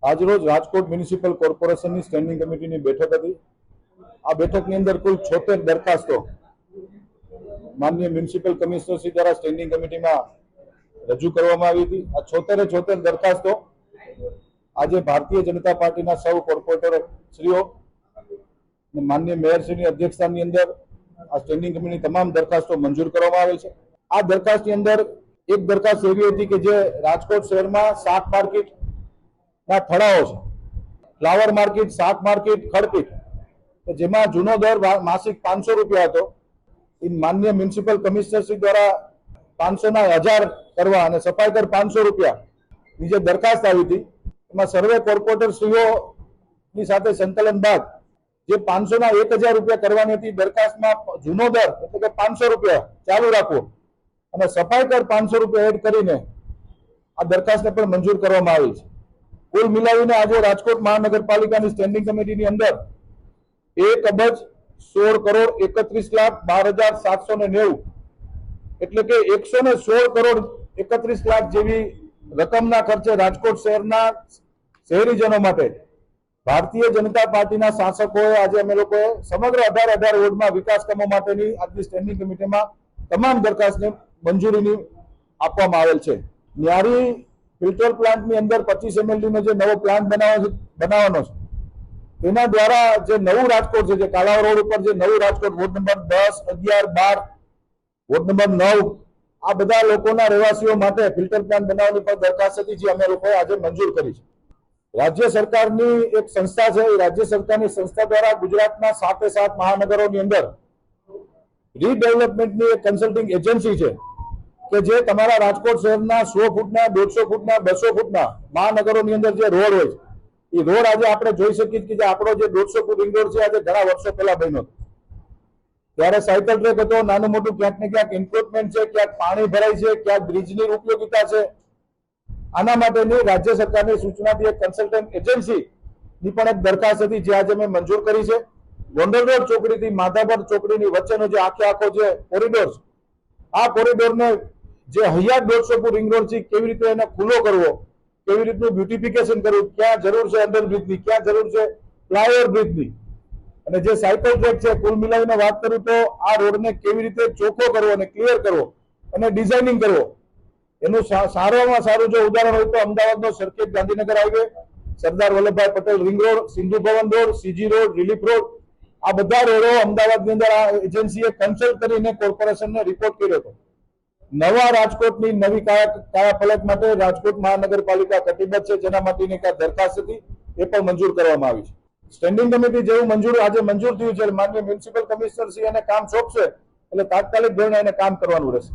આજરોજ રાજકોટ મ્યુનિસિપલ કોર્પોરેશનની સ્ટેન્ડિંગ કમિટીની બેઠક હતી। આ બેઠકની અંદર કુલ 76 દરખાસ્તો માનનીય મ્યુનિસિપલ કમિશનરશ્રી દ્વારા સ્ટેન્ડિંગ કમિટીમાં રજૂ કરવામાં આવી હતી। આ 76 દરખાસ્તો આજે ભારતીય જનતા પાર્ટીના સૌ કોર્પોરેટર શ્રીઓ અને માનનીય મેયરશ્રીની અધ્યક્ષતાની અંદર આ સ્ટેન્ડિંગ કમિટીની તમામ દરખાસ્તો મંજૂર કરવામાં આવેલ છે। આ દરખાસ્તની અંદર એક દરખાસ્ત એવી હતી કે જે રાજકોટ શહેરમાં શાક માર્કેટ ના થડાઓ છે, ફ્લાવર માર્કેટ, શાક માર્કેટ, ખડપીટ, જેમાં જૂનો દર માસિક 500 રૂપિયા હતો, એ માનનીય મ્યુનિસિપલ કમિશનરશ્રી દ્વારા 500 ના 1000 કરવા અને સફાઈ કર 500 રૂપિયાની જે દરખાસ્ત આવી હતી એમાં સર્વે કોર્પોરેટર શ્રીઓની સાથે સંકલન બાદ જે 500 ના 1000 રૂપિયા કરવાની હતી દરખાસ્તમાં જૂનો દર એટલે કે 500 રૂપિયા ચાલુ રાખવો અને સફાઈ કર 500 રૂપિયા એડ કરીને આ દરખાસ્તને પણ મંજૂર કરવામાં આવી છે। કુલ મિલાવીને આજે રાજકોટ મહાનગરપાલિકાની સ્ટેન્ડિંગ કમિટીની અંદર 1,16,31,12,790 એટલે કે 116 લાખ જેવી રકમના ખર્ચે રાજકોટ શહેરના શહેરીજનો માટે ભારતીય જનતા પાર્ટીના શાસકોએ આજે અમે લોકોએ સમગ્ર 18 વોર્ડમાં વિકાસ કામો માટેની આજની સ્ટેન્ડિંગ કમિટીમાં તમામ દરખાસ્તને મંજૂરીની આપવામાં આવેલ છે। ન્યારી ફિલ્ટર પ્લાન્ટની અંદર 25 mld નો જે નવો પ્લાન્ટ બનાવવાનો છે તેના દ્વારા જે નવું રાજકોટ છે, જે કાલાવ રોડ ઉપર જે નવું Rajkot ward number 10, 11, 12, ward number 9 આ બધા લોકોના રહેવાસીઓ માટે ફિલ્ટર પ્લાન્ટ બનાવવાની પણ દરખાસ્ત હતી જે અમે લોકોએ આજે મંજૂર કરી છે। રાજ્ય સરકારની એક સંસ્થા છે, એ રાજ્ય સરકારની સંસ્થા દ્વારા ગુજરાતના 7 મહાનગરોની અંદર રીડેવલપમેન્ટની એક કન્સલ્ટિંગ એજન્સી છે કે જે તમારા રાજકોટ શહેરના 100 ફૂટના, 150 ફૂટના, 200 ફૂટના મહાનગરોની અંદર જે રોડ હોય છે એ રોડ આજે આપણે જોઈ શકીએ કે જે આપણો જે 150 ફૂટ રિંગ રોડ છે આજે ઘણા વર્ષો પહેલા બન્યો ત્યારે સાયકલ ટ્રેક હતો, નાનું મોટું ક્યાંક ને ક્યાંક ઇમ્પ્રુવમેન્ટ છે, ક્યાંક પાણી ભરાય છે, ક્યાંક બ્રિજની ઉપયોગિતા છે। આના માટેની રાજ્ય સરકારની સૂચનાથી એક કન્સલ્ટન્ટ એજન્સીની પણ એક દરખાસ્ત હતી જે આજે મેં મંજૂર કરી છે। ગોંડલ રોડ ચોકડીથી માધાપર ચોકડીની વચ્ચેનો જે આખો જે કોરિડોર છે આ કોરિડોરને જે હૈયાત 150 ફૂટ રિંગ રોડ છે કેવી રીતે એને ખુલ્લો કરવો, કેવી રીતનું બ્યુટિફિકેશન કરવું, ક્યાં જરૂર છે અંડરબ્રિજની, ક્યાં જરૂર છે ફ્લાયઓવર બ્રિજની, અને જે સાયકલ ટ્રેક છે કુલ મિલાવીને વાત કરું તો આ રોડને કેવી રીતે ચોખ્ખો કરવો અને ક્લિયર કરવો અને ડિઝાઇનિંગ કરવો એનું સારામાં સારું જો ઉદાહરણ હોય તો અમદાવાદનો સર્કિટ Gandhinagar highway, Sardar Vallabhbhai Patel ring road, Sindhu Bhavan road, CG road, relief road, આ બધા રોડો અમદાવાદની અંદર આ એજન્સીએ કન્સલ્ટ કરીને કોર્પોરેશનને રિપોર્ટ કર્યો હતો। નવા રાજકોટની નવી કાયાપલટ માટે રાજકોટ મહાનગરપાલિકા કટિબદ્ધ છે, જેના માટેની એક દરખાસ્ત હતી એ પણ મંજૂર કરવામાં આવી છે। સ્ટેન્ડિંગ કમિટી જેવું આજે મંજૂર થયું છે, માનનીય મ્યુનિસિપલ કમિશનર શ્રી એને કામ સોંપશે એટલે તાત્કાલિક ધોરણે એને કામ કરવાનું રહેશે।